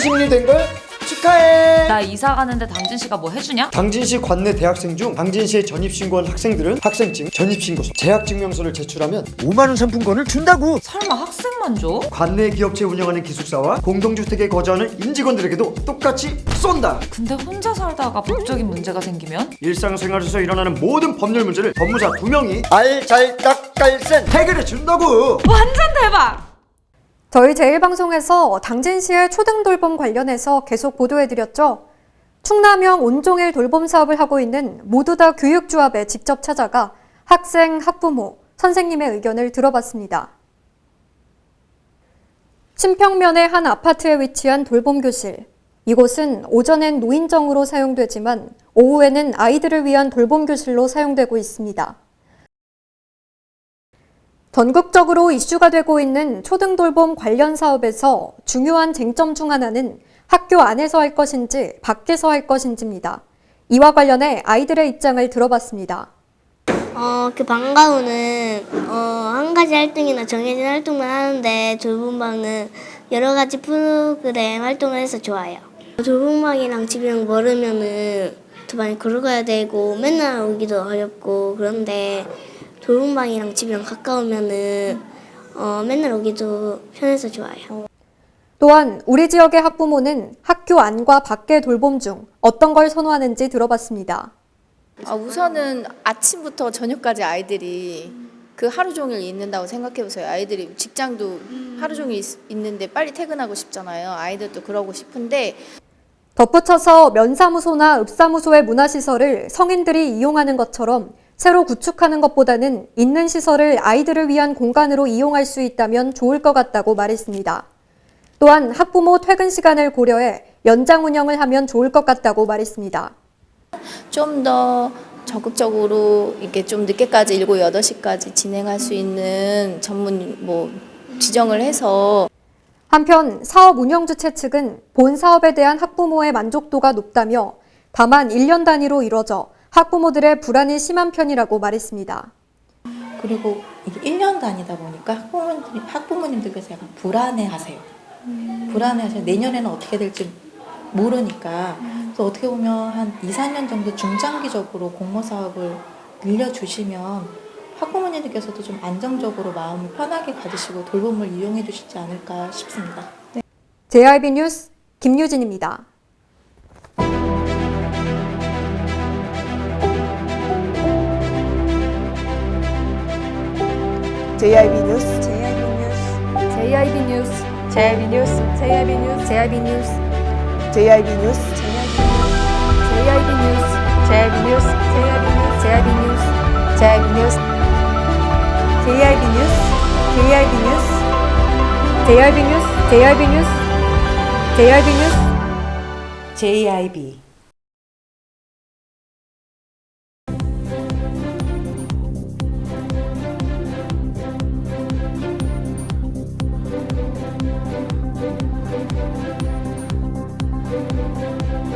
전심리 된 걸 축하해. 나 이사 가는데 당진씨가 뭐 해주냐? 당진시 관내 대학생 중 당진시에 전입신고한 학생들은 학생증, 전입신고서, 재학증명서를 제출하면 5만원 상품권을 준다고. 설마 학생만 줘? 관내 기업체 운영하는 기숙사와 공동주택에 거주하는 임직원들에게도 똑같이 쏜다. 근데 혼자 살다가 법적인 문제가 생기면? 일상생활에서 일어나는 모든 법률 문제를 법무사 2명이 알잘딱깔센 해결해 준다고. 완전 대박! 저희 제1방송에서 당진시의 초등돌봄 관련해서 계속 보도해드렸죠. 충남형 온종일 돌봄 사업을 하고 있는 모두다 교육조합에 직접 찾아가 학생, 학부모, 선생님의 의견을 들어봤습니다. 신평면의 한 아파트에 위치한 돌봄교실. 이곳은 오전엔 노인정으로 사용되지만 오후에는 아이들을 위한 돌봄교실로 사용되고 있습니다. 전국적으로 이슈가 되고 있는 초등돌봄 관련 사업에서 중요한 쟁점 중 하나는 학교 안에서 할 것인지 밖에서 할 것인지입니다. 이와 관련해 아이들의 입장을 들어봤습니다. 그 방과후는 한 가지 활동이나 정해진 활동만 하는데 돌봄방은 여러 가지 프로그램 활동을 해서 좋아요. 돌봄방이랑 집이랑 멀으면은 더 많이 걸어가야 되고 맨날 오기도 어렵고 그런데 돌봄방이랑 집이랑 가까우면은 맨날 오기도 편해서 좋아요. 또한 우리 지역의 학부모는 학교 안과 밖의 돌봄 중 어떤 걸 선호하는지 들어봤습니다. 우선은 아침부터 저녁까지 아이들이 그 하루 종일 있는다고 생각해보세요. 아이들이 직장도 하루 종일 있는데 빨리 퇴근하고 싶잖아요. 아이들도 그러고 싶은데 덧붙여서 면사무소나 읍사무소의 문화시설을 성인들이 이용하는 것처럼 새로 구축하는 것보다는 있는 시설을 아이들을 위한 공간으로 이용할 수 있다면 좋을 것 같다고 말했습니다. 또한 학부모 퇴근 시간을 고려해 연장 운영을 하면 좋을 것 같다고 말했습니다. 좀 더 적극적으로 이렇게 좀 늦게까지 7, 8시까지 진행할 수 있는 전문 지정을 해서 한편 사업 운영주체 측은 본 사업에 대한 학부모의 만족도가 높다며 다만 1년 단위로 이뤄져 학부모들의 불안이 심한 편이라고 말했습니다. 그리고 이게 1년 단위다 보니까 학부모님들께서 약간 불안해하세요. 불안해하세요. 내년에는 어떻게 될지 모르니까. 그래서 어떻게 보면 한 2, 4년 정도 중장기적으로 공모 사업을 늘려주시면 학부모님들께서도 좀 안정적으로 마음을 편하게 가지시고 돌봄을 이용해 주시지 않을까 싶습니다. JRB 뉴스 김유진입니다. JRB 뉴스 JRB 뉴스 JRB 뉴스 JRB 뉴스 JRB 뉴스 JRB 뉴스 JRB 뉴스 JRB 뉴스 JRB 뉴스 JRB 뉴스 JRB 뉴스 JRB 뉴스 JRB 뉴스 JRB 뉴스 JRB 뉴스 JIB